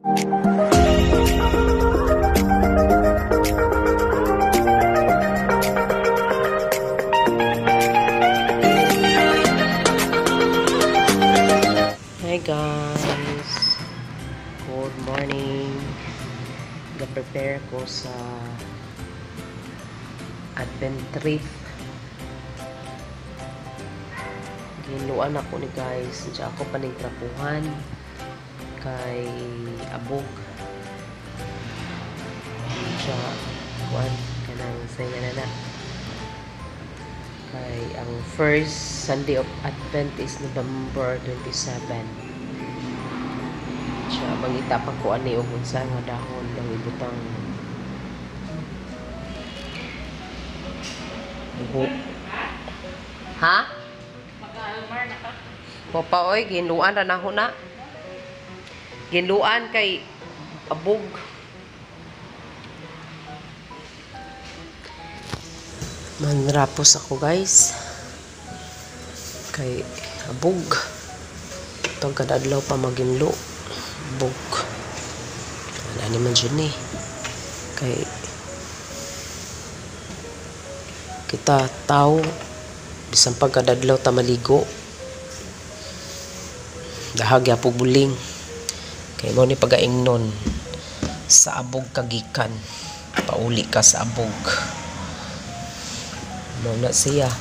Hi guys, good morning. Ga-prepare ko sa Advent trip. Ginuan ako ni guys, diya ako panigtrapuhan kay abog. Diya kuan kanang saya na. Kay ang first Sunday of Advent is November 27. Siya mangita pa ko ani og unsa nga dahon lang ibutang buhok. Ha? Mag-almar na ka? Papa oy, ginluan ra na ho na. Ginluan kay abog. Manrapos ako guys kay abog itong kadadlaw pa maginlo abog wala naman dyan kay kita tao bisan pagkadadlaw ta maligo dahag yapog buling kay mo ni pagaingnon sa abog kagikan pauli ka sa abog mo na siya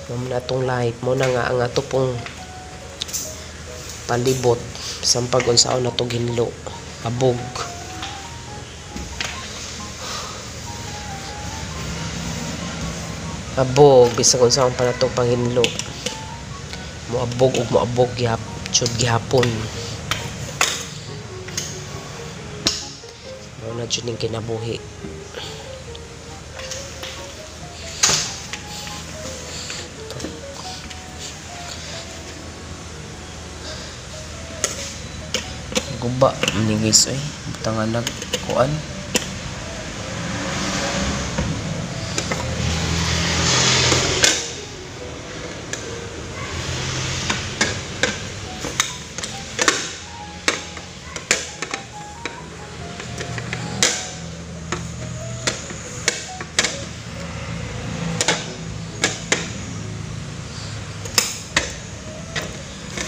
mo na tong life mo na nga ang ato pong palibot sampag unsaon na to ginlo abog bisag unsaon pa na to panghinlo mo abog ug mo abog chud gihapon mo na jud ning kinabuhi. Guba ni guys oy butangan nagkuan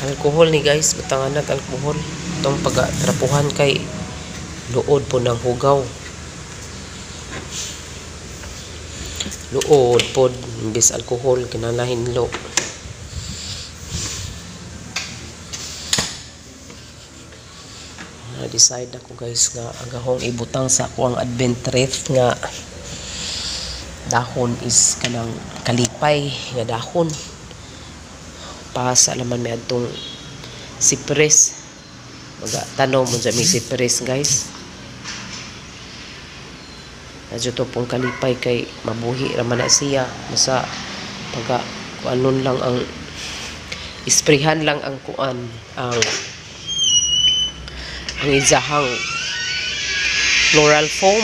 alcohol ni guys butangan alcohol itong pagtrapuhan kay luod po ng hugaw luod po bis alcohol kinalahinlo na-decide ako guys nga agahong ibutang sa ako ang Advent wreath nga dahon is kanang kalipay nga dahon pasa laman may adtong sipres tanom mo dyan may sipres guys nadyo to pong kalipay kay mabuhi raman na siya masa pagka kuanon lang ang isprihan lang ang kuan ang izahang floral foam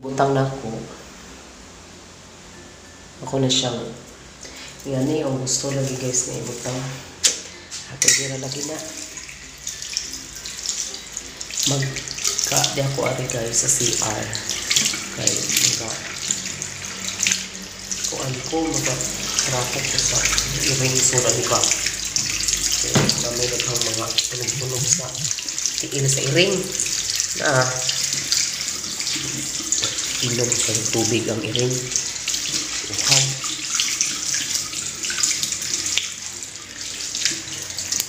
butang na ako na siyang yan yung gusto lagi guys na ibutang ako dira lagi na magka-di ako ari guys sa CR kay kuan ko magka-traffic ko sa iring sura ni ba kaya may naghang mga tunog-tunog sa tiil sa iring na inom sa tubig ang iring uhaw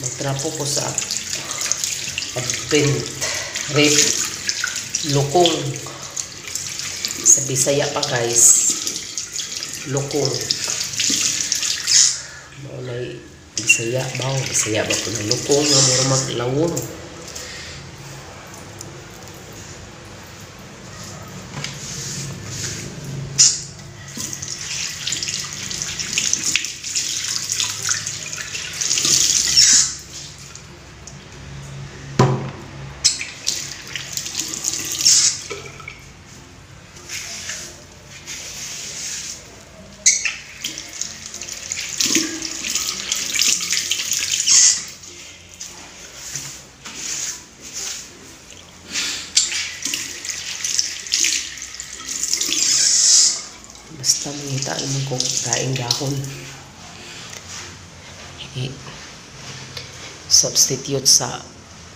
magtrapo ko sa Advent wreath lukong sa Bisaya pa guys lukong maulay Bisaya ba ko na lukong nga mura maglawon Pangita naman kong daing dahon. Substitute sa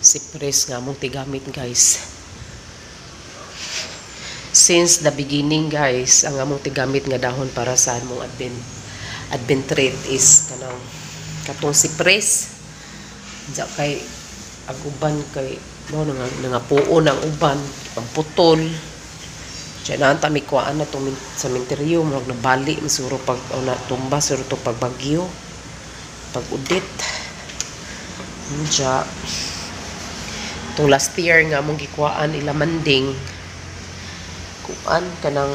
cypress nga mong tigamit guys. Since the beginning guys, ang among tigamit nga dahon para sa among advent treat is kanang katong cypress. Diya kay ang uban kay no nga puo ng uban, pamputol. Diya na ta mi kuan na tong sa minteryo murag nabali masuro pag na tumba suro to pag bagyo, pag udit. Diya to last year nga among gikuan ila manding kuan kanang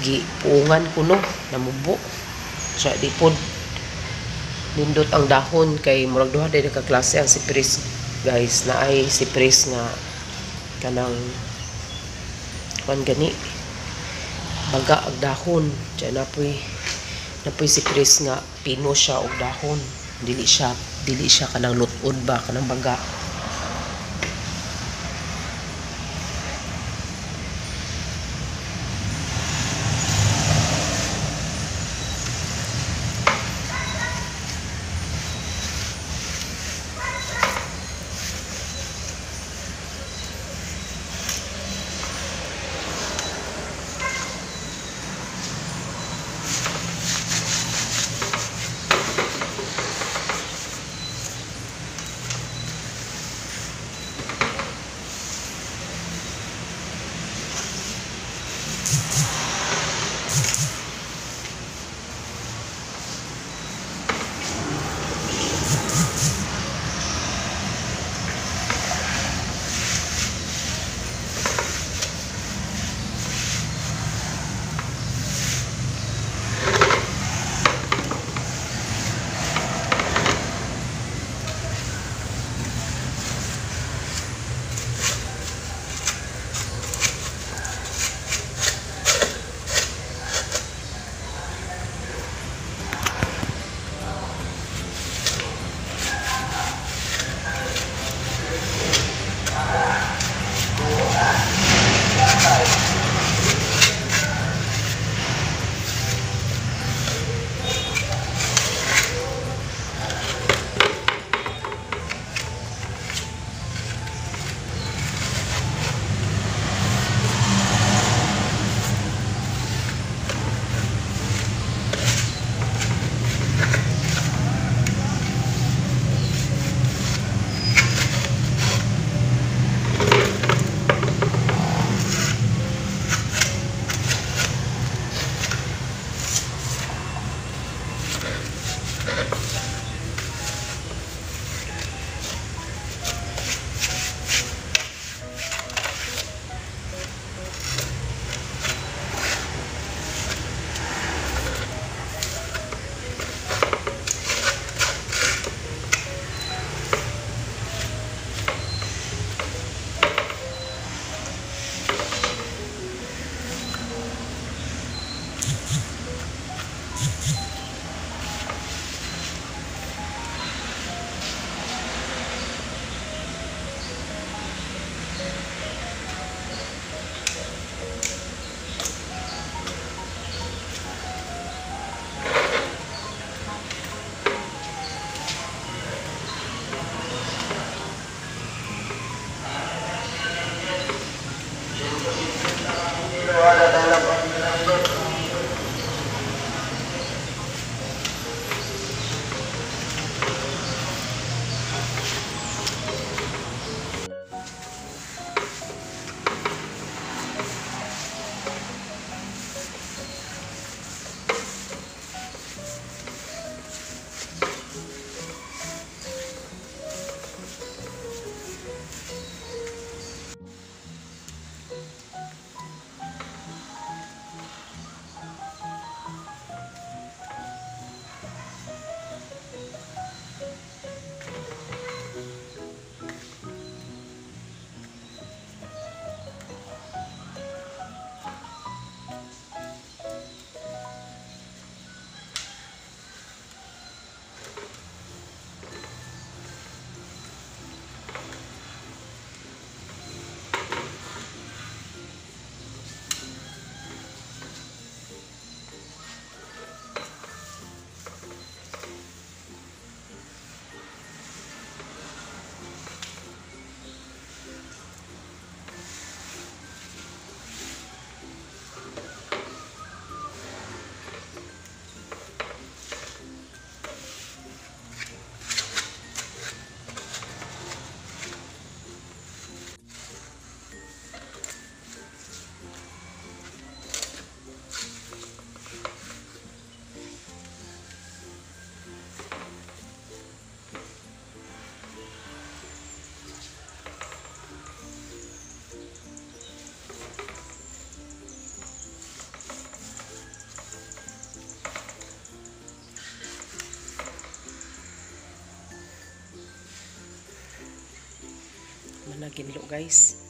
gipuungan kuno namubo siya di pod nindot ang dahon kay murag duha day ka klase ang cypress guys na ay cypress nga kanang kuan gani baga ang dahon siya napoy cypress nga pino siya og dahon dili siya kanang lutod ba kanang baga. Managinlo guys.